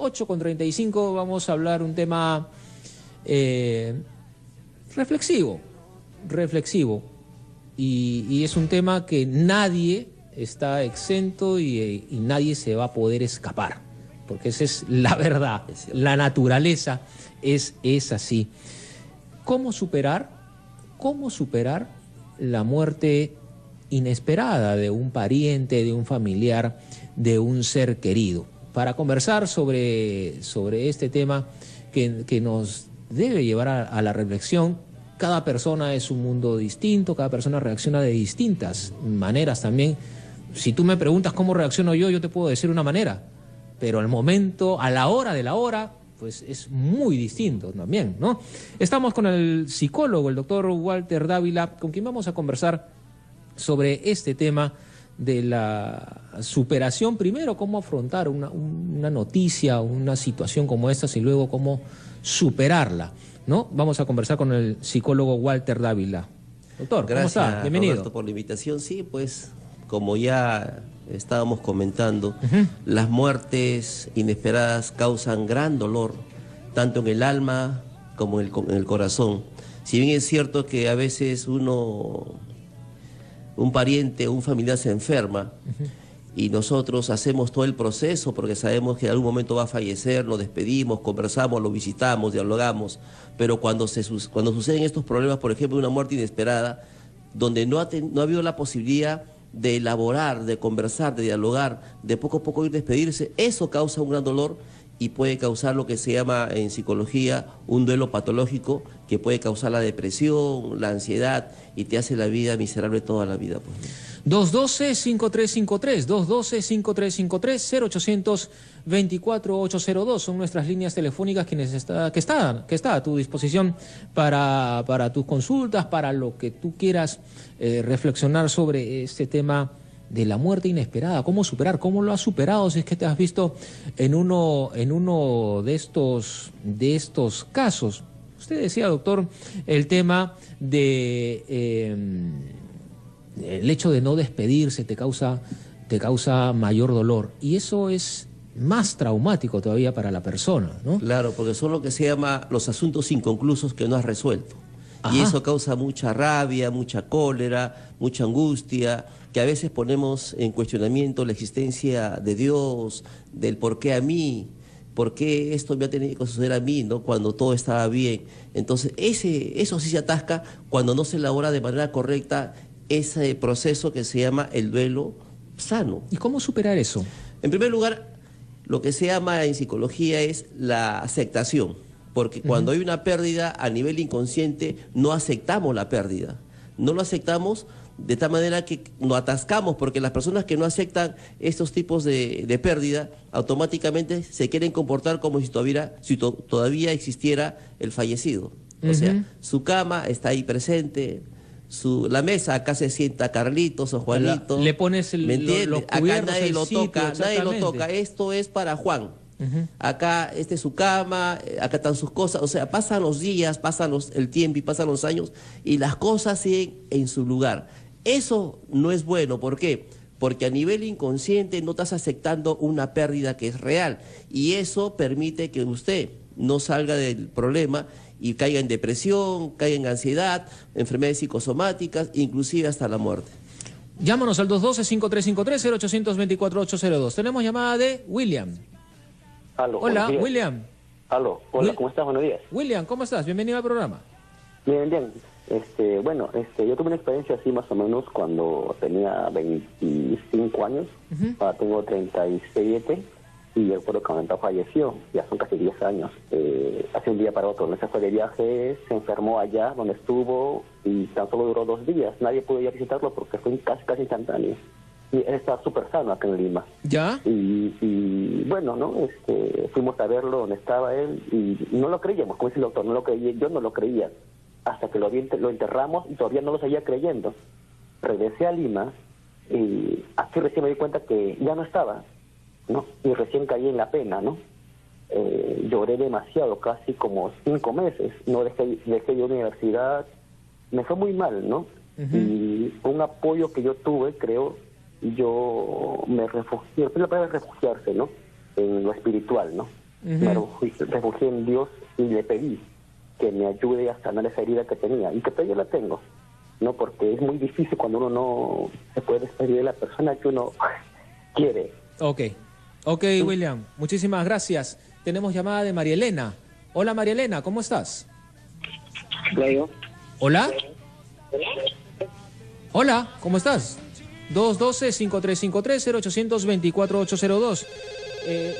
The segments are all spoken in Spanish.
8:35 vamos a hablar un tema reflexivo, y es un tema que nadie está exento y nadie se va a poder escapar, porque esa es la verdad, la naturaleza es así. ¿Cómo superar la muerte inesperada de un pariente, de un familiar, de un ser querido? Para conversar sobre este tema que nos debe llevar a la reflexión. Cada persona es un mundo distinto, cada persona reacciona de distintas maneras también. Si tú me preguntas cómo reacciono yo te puedo decir una manera, pero al momento, a la hora de la hora, pues es muy distinto también, ¿no? Estamos con el psicólogo, el doctor Walter Dávila, con quien vamos a conversar sobre este tema de la superación. Primero, cómo afrontar una noticia, una situación como esta, y luego cómo superarla, ¿no? Vamos a conversar con el psicólogo Walter Dávila. Doctor, ¿cómo está? Bienvenido. Roberto, por la invitación. Sí, pues, como ya estábamos comentando, las muertes inesperadas causan gran dolor, tanto en el alma como en el corazón. Si bien es cierto que a veces un pariente o un familiar se enferma, y nosotros hacemos todo el proceso porque sabemos que en algún momento va a fallecer, lo despedimos, conversamos, lo visitamos, dialogamos, pero cuando suceden estos problemas, por ejemplo, una muerte inesperada, donde no ha habido la posibilidad de elaborar, de conversar, de dialogar, de poco a poco ir despedirse, eso causa un gran dolor y puede causar lo que se llama en psicología un duelo patológico, que puede causar la depresión, la ansiedad, y te hace la vida miserable toda la vida, pues. 212-5353, 212-5353, 0800-24-802 son nuestras líneas telefónicas que está a tu disposición para tus consultas, para lo que tú quieras reflexionar sobre este tema de la muerte inesperada. ¿Cómo superar? ¿Cómo lo has superado? Si es que te has visto en uno de estos casos. Usted decía, doctor, el tema de el hecho de no despedirse te causa mayor dolor, y eso es más traumático todavía para la persona, ¿no? Claro, porque son lo que se llama los asuntos inconclusos que no has resuelto. Ajá. Y eso causa mucha rabia, mucha cólera, mucha angustia, que a veces ponemos en cuestionamiento la existencia de Dios, del por qué a mí, por qué esto me ha tenido que suceder a mí, ¿no? Cuando todo estaba bien. Entonces, eso sí se atasca cuando no se elabora de manera correcta ese proceso que se llama el duelo sano. ¿Y cómo superar eso? En primer lugar, lo que se llama en psicología es la aceptación, porque cuando hay una pérdida a nivel inconsciente no aceptamos la pérdida, no lo aceptamos de tal manera que nos atascamos, porque las personas que no aceptan estos tipos de pérdida automáticamente se quieren comportar como si todavía existiera el fallecido. O sea, su cama está ahí presente, la mesa, acá se sienta Carlitos o Juanito. Le pones ¿me entiendes? los Acá cubiertos, nadie lo sitio, toca, nadie lo toca. Esto es para Juan. Acá es su cama, acá están sus cosas. O sea, pasan los días, el tiempo y pasan los años y las cosas siguen en su lugar. Eso no es bueno. ¿Por qué? Porque a nivel inconsciente no estás aceptando una pérdida que es real, y eso permite que usted no salga del problema y caiga en depresión, caiga en ansiedad, enfermedades psicosomáticas, inclusive hasta la muerte. Llámanos al 212-5353, 0800-24-802. Tenemos llamada de William. Aló, hola, William. Aló, hola, ¿cómo estás? Buenos días. William, ¿cómo estás? Bienvenido al programa. Bien, bien. Yo tuve una experiencia así más o menos cuando tenía 25 años. Ahora tengo 37 y recuerdo que mi mamá falleció, ya son casi 10 años. Hace un día para otro, no se fue de viaje, se enfermó allá donde estuvo y tan solo duró 2 días. Nadie pudo ir a visitarlo porque fue casi instantáneo. Y él está súper sano acá en Lima. ¿Ya? Y bueno, ¿no? Fuimos a verlo donde estaba él y no lo creíamos, como dice el doctor, no lo creía, yo no lo creía. Hasta que lo enterramos y todavía no lo seguía creyendo. Regresé a Lima y aquí recién me di cuenta que ya no estaba, ¿no? Y recién caí en la pena, ¿no? Lloré demasiado, casi como 5 meses. No dejé de universidad, me fue muy mal, ¿no? Y un apoyo que yo tuve, creo, yo me refugié, fue la palabra refugiarse, ¿no? En lo espiritual, ¿no? Me refugié en Dios y le pedí que me ayude a sanar esa herida que tenía, y que todavía la tengo, ¿no? Porque es muy difícil cuando uno no se puede despedir de la persona que uno quiere. Ok, William, muchísimas gracias. Tenemos llamada de María Elena. Hola María Elena, ¿cómo estás? Hola. Hola, ¿cómo estás? 212-5353-0824-802.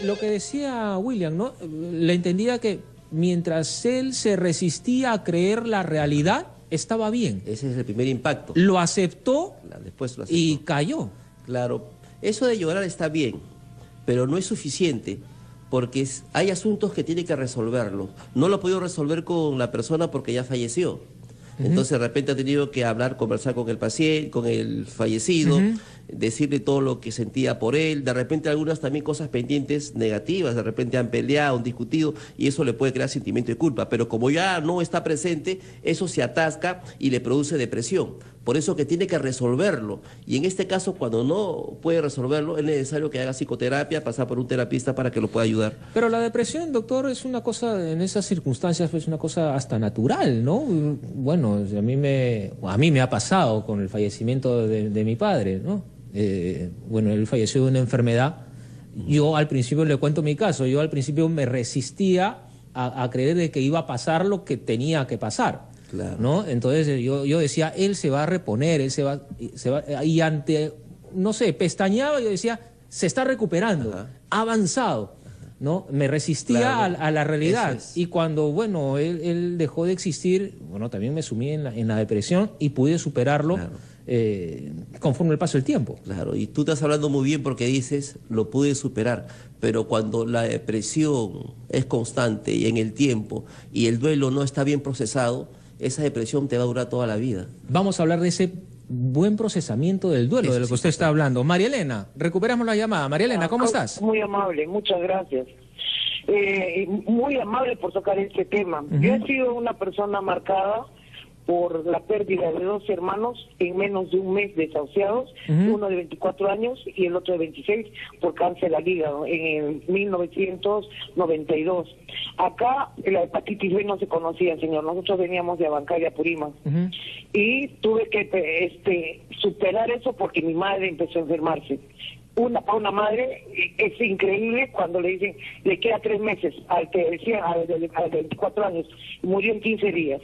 Lo que decía William, ¿no? Le entendía que mientras él se resistía a creer la realidad, estaba bien. Ese es el primer impacto. Lo aceptó, después lo aceptó y cayó. Claro, eso de llorar está bien, pero no es suficiente, porque hay asuntos que tiene que resolverlo. No lo ha podido resolver con la persona porque ya falleció. Entonces de repente ha tenido que conversar con el paciente, con el fallecido, decirle todo lo que sentía por él. De repente algunas también cosas pendientes negativas, de repente han peleado, han discutido, y eso le puede crear sentimiento de culpa. Pero como ya no está presente, eso se atasca y le produce depresión. Por eso que tiene que resolverlo. Y en este caso, cuando no puede resolverlo, es necesario que haga psicoterapia, pasar por un terapista para que lo pueda ayudar. Pero la depresión, doctor, es una cosa, en esas circunstancias, es una cosa hasta natural, ¿no? Bueno, a mí me ha pasado con el fallecimiento de mi padre, ¿no? Bueno, él falleció de una enfermedad. Yo al principio, le cuento mi caso, yo al principio me resistía a creer de que iba a pasar lo que tenía que pasar. Claro. ¿No? Entonces yo decía, él se va a reponer, él se va, y ante, no sé, pestañeaba, yo decía, se está recuperando, ha avanzado, ¿no? Me resistía, claro, a la realidad. Y cuando, bueno, él dejó de existir, bueno, también me sumí en la depresión y pude superarlo, claro, conforme el paso del tiempo. Claro, y tú estás hablando muy bien porque dices, lo pude superar, pero cuando la depresión es constante y en el tiempo y el duelo no está bien procesado, esa depresión te va a durar toda la vida. Vamos a hablar de ese buen procesamiento del duelo, de lo que usted está hablando. María Elena, recuperamos la llamada. María Elena, ¿cómo estás? Muy amable, muchas gracias. Muy amable por tocar este tema. Yo he sido una persona marcada por la pérdida de 2 hermanos en menos de un mes desahuciados, uno de 24 años y el otro de 26 por cáncer al hígado en 1992. Acá la hepatitis B no se conocía, señor. Nosotros veníamos de Abancay, Purímac, y tuve que superar eso porque mi madre empezó a enfermarse. Para una madre es increíble cuando le dicen, le queda 3 meses, al que decía, al de 24 años, y murió en 15 días.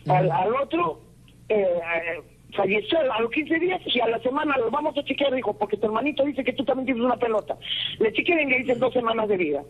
Al otro falleció a los 15 días y a la semana lo vamos a chequear, dijo, porque tu hermanito dice que tú también tienes una pelota. Le chequean y le dicen 2 semanas de vida.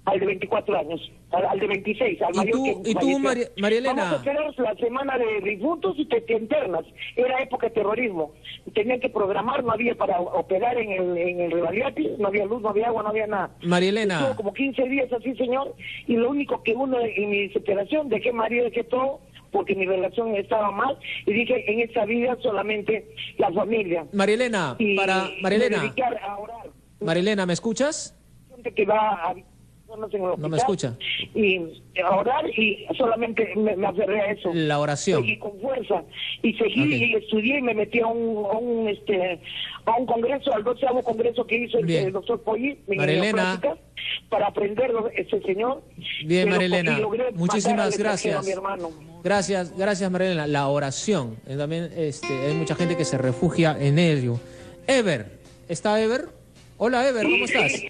Al de 24 años, al de 26, al mayor que falleció. ¿Y tú, María Elena? Vamos a esperar la semana de difuntos y te internas. Era época de terrorismo. Tenían que programar, no había para operar en el Revaliati, no había luz, no había agua, no había nada. María Elena. Estuvo como 15 días así, señor, y lo único que uno en mi desesperación, dejé marido, dejé todo, porque mi relación estaba mal, y dije, en esta vida solamente la familia. María Elena, María Elena. Me dediqué a orar. María Elena, ¿me escuchas? Gente que va a... No me escucha. Y a orar, y solamente me aferré a eso. La oración. Seguí con fuerza. Y seguí y estudié y me metí a un congreso, al 12º congreso que hizo el doctor Polly, para aprender ese señor. Bien, María Elena. Muchísimas gracias. Gracias, María Elena. La oración. También hay mucha gente que se refugia en ello. Ever, ¿está Ever? Hola, Ever, ¿cómo estás?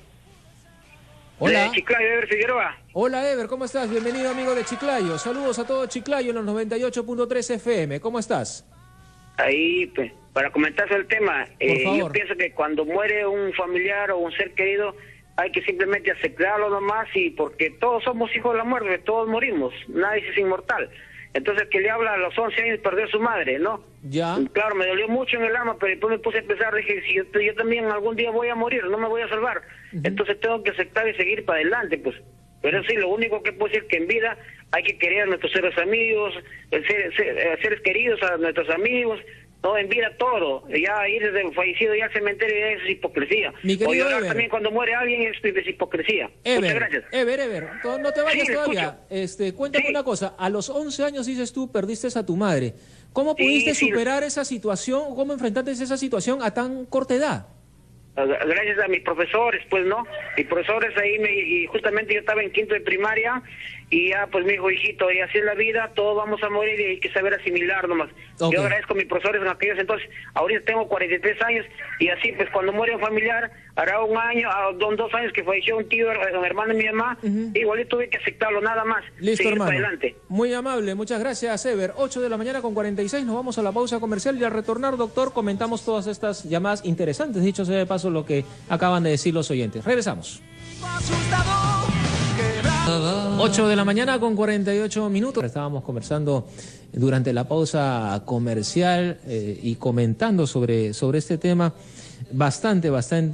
Hola. Chiclayo, Ever Figueroa. Hola, Ever, ¿cómo estás? Bienvenido, amigo de Chiclayo. Saludos a todo Chiclayo en los 98.3 FM. ¿Cómo estás? Ahí, pues, para comentarse el tema, yo pienso que cuando muere un familiar o un ser querido, hay que simplemente aceptarlo nomás, y porque todos somos hijos de la muerte, todos morimos, nadie es inmortal. Entonces, que le habla a los 11 años de perder a su madre, ¿no? Ya. Claro, me dolió mucho en el alma, pero después me puse a pensar, dije, si yo también algún día voy a morir, no me voy a salvar. Entonces tengo que aceptar y seguir para adelante, pues. Pero sí, lo único que puedo decir es que en vida hay que querer a nuestros seres amigos, seres queridos, a nuestros amigos, no, en vida todo. Ya ir desde el fallecido ya al cementerio ya es hipocresía. O llorar también cuando muere alguien es hipocresía. Muchas gracias. Ever, no te vayas todavía. Cuéntame una cosa, a los 11 años dices tú, perdiste a tu madre. ¿Cómo pudiste superar esa situación? ¿Cómo enfrentaste esa situación a tan corta edad? gracias a mis profesores, pues, ¿no? Mis profesores ahí, y justamente yo estaba en quinto de primaria, y ya, pues, me dijo, hijito, y así es la vida, todos vamos a morir y hay que saber asimilar nomás. Okay. Yo agradezco a mis profesores en aquellos entonces, ahorita tengo 43 años, y así, pues, cuando muere un familiar, hará 1 año, 2 años que falleció un tío, un hermano de mi mamá, igual yo tuve que aceptarlo, nada más. Listo, seguir hermano. para adelante. Muy amable, muchas gracias, Ever. 8 de la mañana con 46, nos vamos a la pausa comercial y al retornar, doctor, comentamos todas estas llamadas interesantes, dicho sea de paso lo que acaban de decir los oyentes. Regresamos. 8 de la mañana con 48 minutos. Estábamos conversando durante la pausa comercial y comentando sobre este tema bastante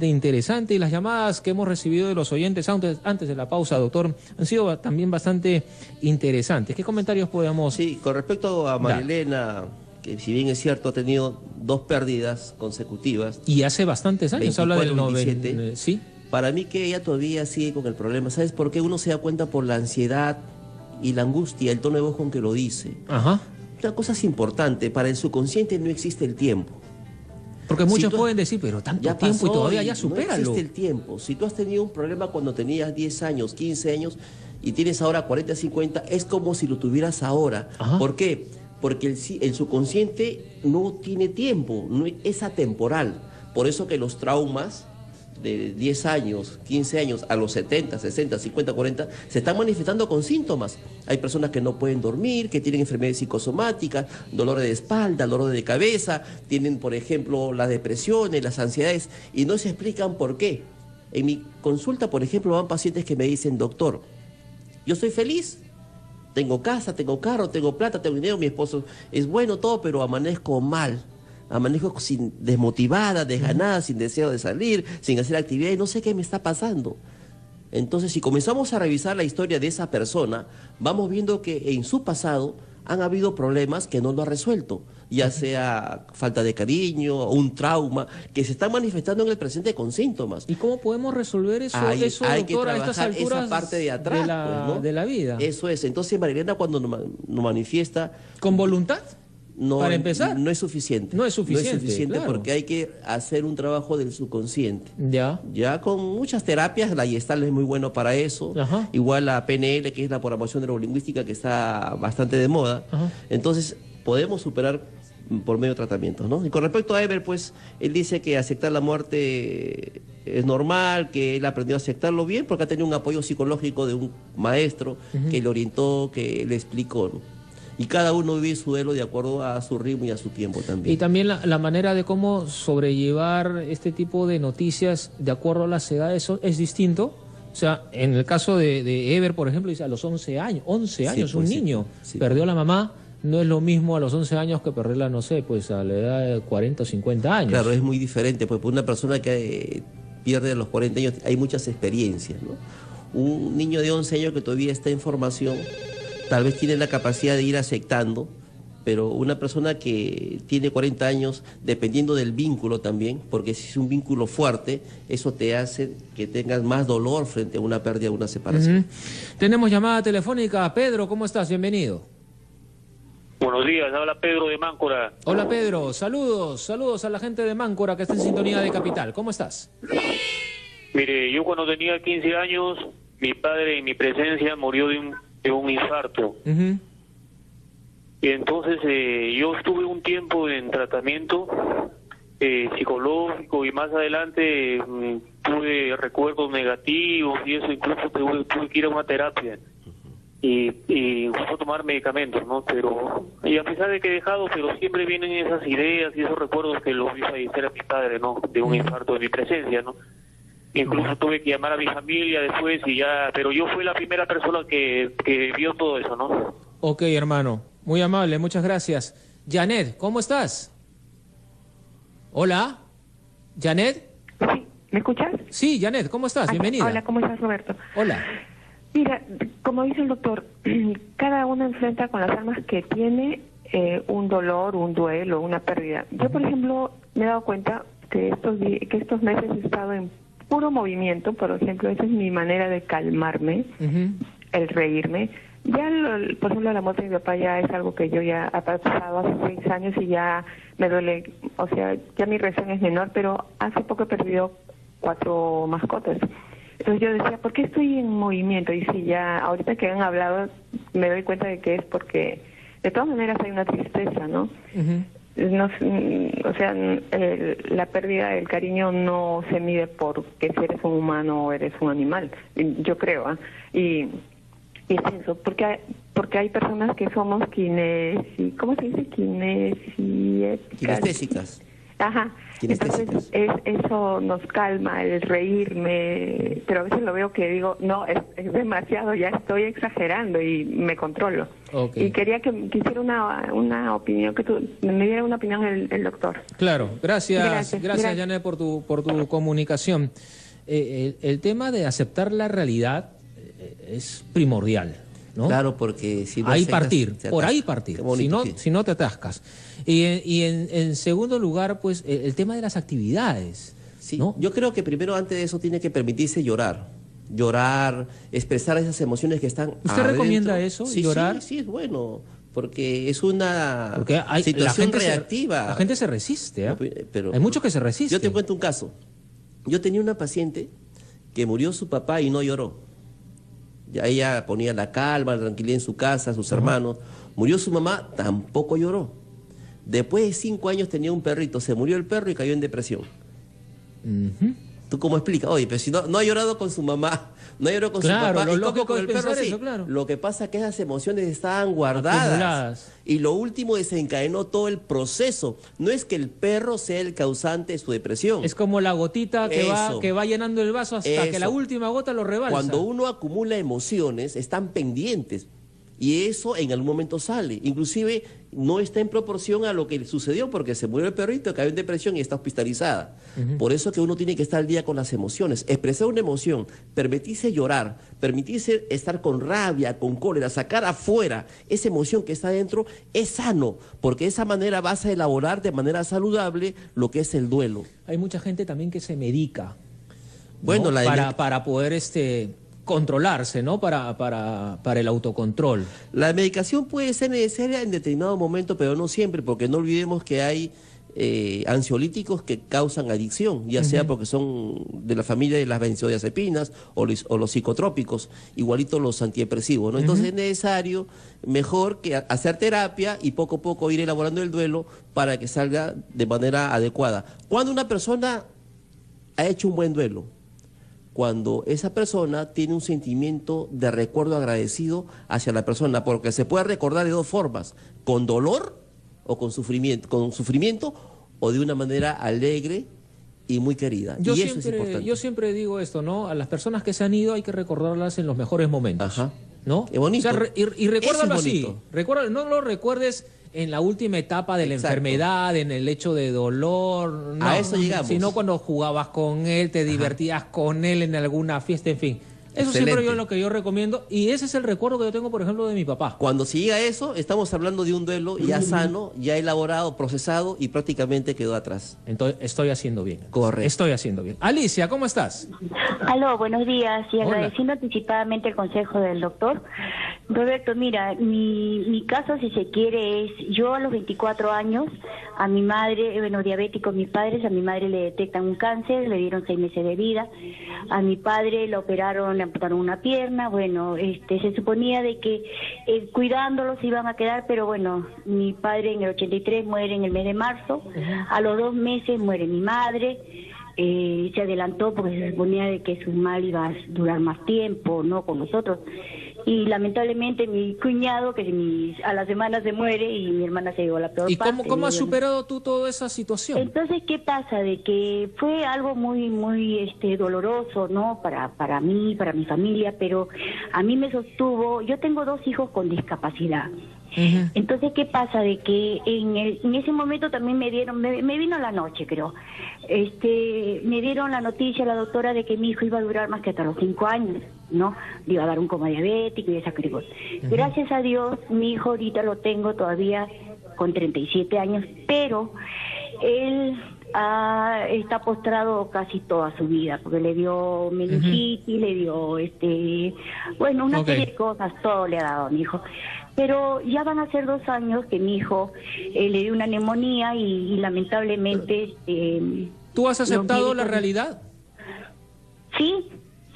interesante, y las llamadas que hemos recibido de los oyentes antes de la pausa, doctor, han sido también bastante interesantes. ¿Qué comentarios podemos...? Sí, con respecto a Marilena, que si bien es cierto ha tenido 2 pérdidas consecutivas. Y hace bastantes años, 24, habla del 27, sí. Para mí que ella todavía sigue con el problema. ¿Sabes por qué? Uno se da cuenta por la ansiedad y la angustia, el tono de voz con que lo dice. Ajá. Una cosa es importante, para el subconsciente no existe el tiempo. Porque muchos Si tú, pueden decir, pero tanto ya tiempo pasó y todavía ya supéralo. No existe el tiempo. Si tú has tenido un problema cuando tenías 10 años, 15 años y tienes ahora 40, 50, es como si lo tuvieras ahora. Ajá. ¿Por qué? Porque el subconsciente no tiene tiempo, no es atemporal. Por eso que los traumas de 10 años, 15 años, a los 70, 60, 50, 40, se están manifestando con síntomas. Hay personas que no pueden dormir, que tienen enfermedades psicosomáticas, dolores de espalda, dolores de cabeza, tienen, por ejemplo, las depresiones, las ansiedades, y no se explican por qué. En mi consulta, por ejemplo, van pacientes que me dicen, doctor, yo soy feliz, tengo casa, tengo carro, tengo plata, tengo dinero, mi esposo es bueno, todo, pero amanezco mal. Amanezco desmotivada, desganada, sin deseo de salir, sin hacer actividades, no sé qué me está pasando. Entonces, si comenzamos a revisar la historia de esa persona, vamos viendo que en su pasado han habido problemas que no lo ha resuelto, ya sea falta de cariño, un trauma, que se están manifestando en el presente con síntomas. ¿Y cómo podemos resolver eso, hay doctor, a estas trabajar alturas esa parte de atrás, pues, ¿no? de la vida? Eso es. Entonces, Marilena, cuando nos manifiesta... ¿Con voluntad? No, para empezar. No es suficiente. No es suficiente, No es suficiente, claro. porque hay que hacer un trabajo del subconsciente. Ya con muchas terapias, la Gestalt es muy bueno para eso. Ajá. Igual la PNL, que es la programación neurolingüística, que está bastante de moda. Ajá. Entonces, podemos superar por medio de tratamientos, ¿no? Y con respecto a Ever, pues, él dice que aceptar la muerte es normal, que él aprendió a aceptarlo bien, porque ha tenido un apoyo psicológico de un maestro que le orientó, que le explicó, ¿no? Y cada uno vive su duelo de acuerdo a su ritmo y a su tiempo también. Y también la manera de cómo sobrellevar este tipo de noticias de acuerdo a las edades es distinto. O sea, en el caso de Ever, por ejemplo, dice a los 11 años, Sí, un pues, niño, sí. perdió a la mamá, no es lo mismo a los 11 años que perderla, no sé, pues a la edad de 40 o 50 años. Claro, es muy diferente, pues por una persona que pierde a los 40 años hay muchas experiencias, ¿no? Un niño de 11 años que todavía está en formación, tal vez tiene la capacidad de ir aceptando, pero una persona que tiene 40 años, dependiendo del vínculo también, porque si es un vínculo fuerte, eso te hace que tengas más dolor frente a una pérdida o una separación. Tenemos llamada telefónica. Pedro, ¿cómo estás? Bienvenido. Buenos días, habla Pedro de Máncora. Hola Pedro, saludos a la gente de Máncora que está en sintonía de Capital. ¿Cómo estás? Mire, yo cuando tenía 15 años, mi padre en mi presencia murió de un infarto. Y entonces yo estuve un tiempo en tratamiento psicológico y más adelante tuve recuerdos negativos y eso, incluso tuve que ir a una terapia y incluso tomar medicamentos, ¿no? Pero, y a pesar de que he dejado, pero siempre vienen esas ideas y esos recuerdos que lo vi fallecer a mi padre, ¿no? De un infarto de mi presencia, ¿no? Incluso tuve que llamar a mi familia después y ya, pero yo fui la primera persona que vio todo eso, ¿no? Ok, hermano, muy amable, muchas gracias. Janet, ¿cómo estás? Hola, Janet. Sí, ¿me escuchas? Sí, Janet, ¿cómo estás? Bienvenida. Hola, ¿cómo estás, Roberto? Hola. Mira, como dice el doctor, cada uno enfrenta con las armas que tiene un dolor, un duelo, una pérdida. Yo, por ejemplo, me he dado cuenta que estos meses he estado en puro movimiento. Por ejemplo, esa es mi manera de calmarme, el reírme. Ya, por ejemplo, la muerte de mi papá ya es algo que yo ya ha pasado hace 6 años y ya me duele, o sea, ya mi reacción es menor, pero hace poco he perdido 4 mascotas. Entonces yo decía, ¿por qué estoy en movimiento? Y si ya, ahorita que han hablado, me doy cuenta de que es porque, de todas maneras, hay una tristeza, ¿no? No, o sea, la pérdida del cariño no se mide por que si eres un humano o eres un animal, yo creo, ¿eh? Y es eso, porque hay personas que somos ¿cómo se dice? Kinestésicas. Ajá. Entonces eso nos calma, el reírme, pero a veces lo veo que digo, no, es demasiado, ya estoy exagerando y me controlo. Okay. Y quería que quisiera una opinión, que me diera una opinión el doctor. Claro, gracias Janet, por tu comunicación. El tema de aceptar la realidad es primordial, ¿no? Claro, porque si no ahí aceptas, partir, por ahí partir, si no te atascas. Y en segundo lugar, pues el tema de las actividades. Sí, ¿no? Yo creo que primero antes de eso tiene que permitirse llorar, expresar esas emociones que están ¿Usted adentro. recomienda eso, sí, llorar? Sí, es bueno, porque es una porque situación reactiva. La gente se resiste, ¿eh? Pero hay muchos que se resisten. Yo te cuento un caso. Yo tenía una paciente que murió su papá y no lloró. Ya ella ponía la calma, la tranquilidad en su casa, sus hermanos. Murió su mamá, tampoco lloró. Después de 5 años tenía un perrito, se murió el perro y cayó en depresión. ¿Tú cómo explicas? Oye, pero si no ha llorado con su mamá, no ha llorado con su papá, lo y lógico con es el perro pensar sí. eso, claro. Lo que pasa es que esas emociones estaban guardadas. Acumuladas. Y lo último desencadenó todo el proceso. No es que el perro sea el causante de su depresión. Es como la gotita que va llenando el vaso hasta que la última gota lo rebalsa. Cuando uno acumula emociones, están pendientes. Y eso en algún momento sale. Inclusive no está en proporción a lo que sucedió porque se murió el perrito, cayó en depresión y está hospitalizada. Por eso que uno tiene que estar al día con las emociones. Expresar una emoción, permitirse llorar, permitirse estar con rabia, con cólera, sacar afuera esa emoción que está dentro, es sano. Porque de esa manera vas a elaborar de manera saludable lo que es el duelo. Hay mucha gente también que se medica. Bueno, ¿no? para poder controlarse, ¿no? Para el autocontrol. La medicación puede ser necesaria en determinado momento, pero no siempre, porque no olvidemos que hay ansiolíticos que causan adicción, ya sea porque son de la familia de las benzodiazepinas o los psicotrópicos, igualito los antidepresivos, ¿no? Entonces es necesario, mejor que hacer terapia y poco a poco ir elaborando el duelo para que salga de manera adecuada. Cuando una persona ha hecho un buen duelo, cuando esa persona tiene un sentimiento de recuerdo agradecido hacia la persona, porque se puede recordar de 2 formas, con dolor o con sufrimiento o de una manera alegre y muy querida. Eso es importante. Yo siempre digo esto, ¿no? A las personas que se han ido hay que recordarlas en los mejores momentos. Ajá. ¿No? Es bonito. O sea, y recuérdalo Eso es así. bonito. No lo recuerdes en la última etapa de la enfermedad, en el hecho de dolor. No, a eso llegamos. Sino cuando jugabas con él, te divertías con él en alguna fiesta, en fin. Eso Excelente. siempre es lo que yo recomiendo y ese es el recuerdo que yo tengo, por ejemplo, de mi papá. Cuando se llega a eso, estamos hablando de un duelo ya sano, ya elaborado, procesado y prácticamente quedó atrás. Entonces, estoy haciendo bien. Correcto. Estoy haciendo bien. Alicia, ¿cómo estás? Aló, buenos días. Y Hola. agradeciendo anticipadamente el consejo del doctor. Roberto, mira, mi caso, si se quiere, es yo a los 24 años, a mi madre, diabéticos mis padres, a mi madre le detectan un cáncer, le dieron 6 meses de vida, a mi padre lo operaron, le amputaron una pierna, se suponía de que cuidándolos iban a quedar, pero bueno, mi padre en el 83 muere en el mes de marzo, a los 2 meses muere mi madre. Se adelantó porque se suponía de que su mal iba a durar más tiempo, ¿no? Con nosotros. Y lamentablemente mi cuñado, que a la semana se muere y mi hermana se llevó la peor parte. ¿Y cómo has superado tú toda esa situación? Entonces, ¿qué pasa? De que fue algo muy, muy doloroso, ¿no? Para mí, para mi familia, pero a mí me sostuvo. Yo tengo 2 hijos con discapacidad. Entonces, ¿qué pasa? De que en ese momento también me dieron, me vino la noche, creo, me dieron la noticia la doctora de que mi hijo iba a durar más que hasta los 5 años, ¿no? Le iba a dar un coma diabético y esa cosa. Gracias a Dios, mi hijo ahorita lo tengo todavía con 37 años, pero él está postrado casi toda su vida, porque le dio meningitis, le dio, una serie de cosas, todo le ha dado a mi hijo. Pero ya van a ser 2 años que mi hijo le dio una neumonía y lamentablemente... ¿Tú has aceptado la realidad? Sí,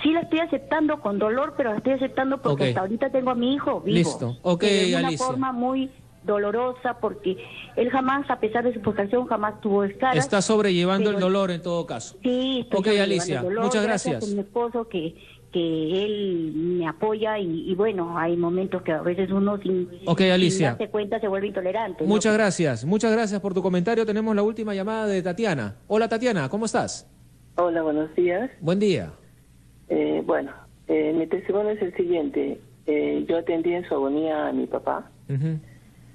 sí la estoy aceptando con dolor, pero la estoy aceptando porque Ok. hasta ahorita tengo a mi hijo vivo. Listo. Ok, Pero de una Alicia. forma muy dolorosa, porque él jamás, a pesar de su frustración, jamás tuvo escaras. Está sobrellevando el pero- dolor en todo caso. Sí, estoy Ok, sobrellevando Alicia, el dolor, muchas gracias gracias. a mi esposo que él me apoya y bueno, hay momentos que a veces uno sin Alicia. darse cuenta se vuelve intolerante, ¿no? Muchas gracias por tu comentario. Tenemos la última llamada de Tatiana. Hola Tatiana, ¿cómo estás? Hola, buenos días. Buen día. Mi testimonio es el siguiente. Yo atendí en su agonía a mi papá Ujú.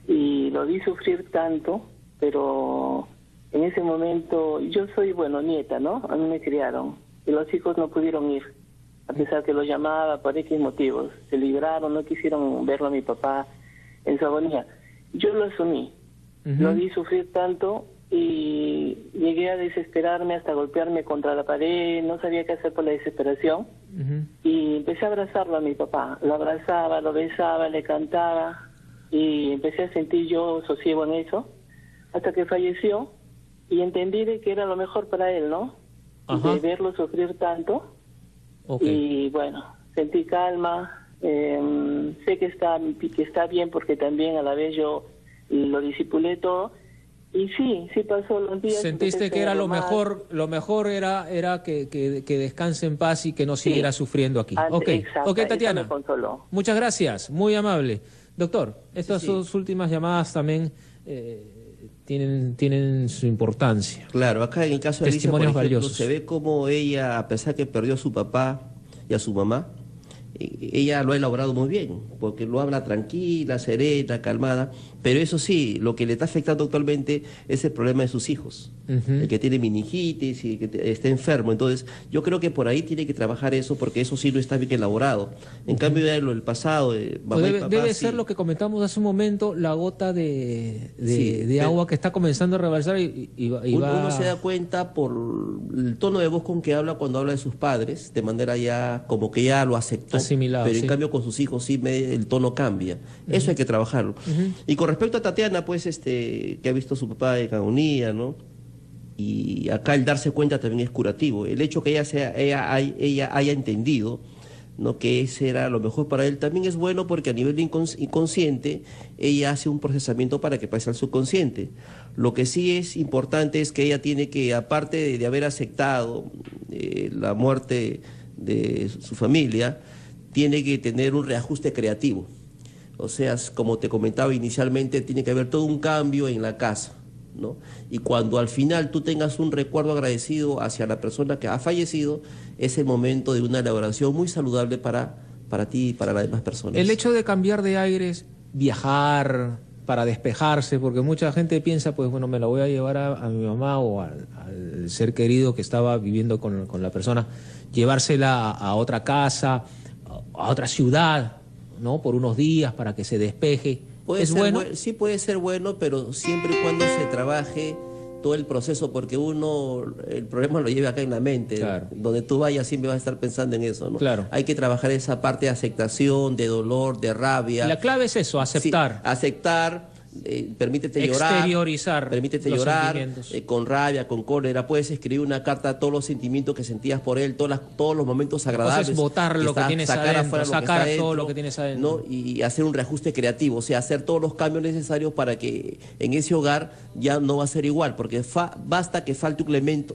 y lo vi sufrir tanto, pero en ese momento, yo soy, nieta, ¿no? A mí me criaron y los hijos no pudieron ir, a pesar que los llamaba por X motivos. Se libraron, no quisieron verlo a mi papá en su agonía. Yo lo asumí, lo vi sufrir tanto y llegué a desesperarme hasta golpearme contra la pared, no sabía qué hacer por la desesperación. Y empecé a abrazarlo a mi papá, lo abrazaba, lo besaba, le cantaba y empecé a sentir yo sosiego en eso, hasta que falleció y entendí de que era lo mejor para él, ¿no? Ajá. De verlo sufrir tanto. Ok. Y bueno, sentí calma, sé que está bien porque también a la vez yo lo disipulé todo. Y sí pasó los días. Sentiste que era lo mejor era que descanse en paz y que no siguiera sufriendo aquí. Exacto, Ok, eso Tatiana. me consoló. Muchas gracias, muy amable. Doctor, estas dos últimas llamadas también tienen su importancia. Claro, acá en el caso de Alicia, por Testimonios ejemplo, valiosos. se ve como ella, a pesar que perdió a su papá y a su mamá, ella lo ha elaborado muy bien, porque lo habla tranquila, serena, calmada, pero eso sí, lo que le está afectando actualmente es el problema de sus hijos, el que tiene meningitis y que está enfermo. Entonces, yo creo que por ahí tiene que trabajar eso, porque eso sí no está bien elaborado. En cambio, ya lo del pasado, mamá y papá, Debe sí. ser lo que comentamos hace un momento, la gota de pero agua que está comenzando a rebalsar y va... Uno se da cuenta por el tono de voz con que habla cuando habla de sus padres, de manera ya como que ya lo aceptó. Asimilado, pero sí. en cambio con sus hijos sí el tono cambia. Eso hay que trabajarlo. Y con respecto a Tatiana, pues que ha visto a su papá en agonía, ¿no? Y acá el darse cuenta también es curativo. El hecho que ella haya entendido, ¿no?, que ese era lo mejor para él, también es bueno, porque a nivel inconsciente ella hace un procesamiento para que pase al subconsciente. Lo que sí es importante es que ella tiene que, aparte de haber aceptado la muerte de su familia, tiene que tener un reajuste creativo. O sea, como te comentaba inicialmente, tiene que haber todo un cambio en la casa, ¿no? Y cuando al final tú tengas un recuerdo agradecido hacia la persona que ha fallecido, es el momento de una elaboración muy saludable para ti y para las demás personas. El hecho de cambiar de aires, viajar para despejarse, porque mucha gente piensa, pues bueno, me la voy a llevar a mi mamá o al ser querido que estaba viviendo con la persona, llevársela a otra casa, a otra ciudad, ¿no? Por unos días para que se despeje. Puede ¿Es ser bueno? Sí puede ser bueno, pero siempre y cuando se trabaje todo el proceso, porque el problema lo lleva acá en la mente. Claro. Donde tú vayas siempre vas a estar pensando en eso, ¿no? Claro. Hay que trabajar esa parte de aceptación, de dolor, de rabia. La clave es eso, aceptar. Sí, aceptar. Permítete llorar, Exteriorizar permítete los llorar sentimientos. con rabia, con cólera. Puedes escribir una carta a todos los sentimientos que sentías por él, todos los momentos agradables. Entonces, botar lo que tienes sacar adentro, afuera lo que sacar está todo adentro, lo que tienes adentro. ¿no? Y hacer un reajuste creativo, o sea, hacer todos los cambios necesarios para que en ese hogar ya no va a ser igual, porque basta que falte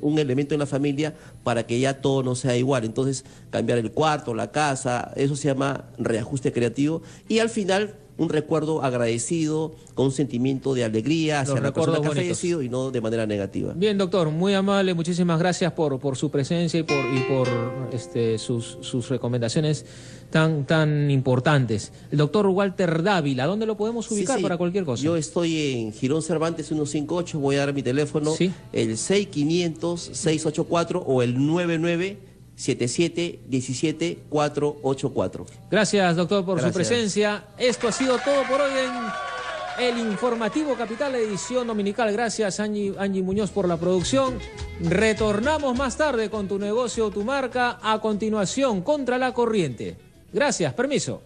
un elemento en la familia para que ya todo no sea igual. Entonces, cambiar el cuarto, la casa, eso se llama reajuste creativo, y al final un recuerdo agradecido, con un sentimiento de alegría hacia la persona que ha fallecido y no de manera negativa. Bien, doctor, muy amable, muchísimas gracias por su presencia y por sus recomendaciones tan importantes. El doctor Walter Dávila, ¿dónde lo podemos ubicar para cualquier cosa? Yo estoy en Girón Cervantes 158, voy a dar mi teléfono, el 6500-684 o el 9977-17-484. Gracias, doctor, por su presencia. Esto ha sido todo por hoy en El Informativo Capital, edición dominical. Gracias, Angie Muñoz, por la producción. Retornamos más tarde con Tu Negocio, Tu Marca. A continuación, Contra la Corriente. Gracias, permiso.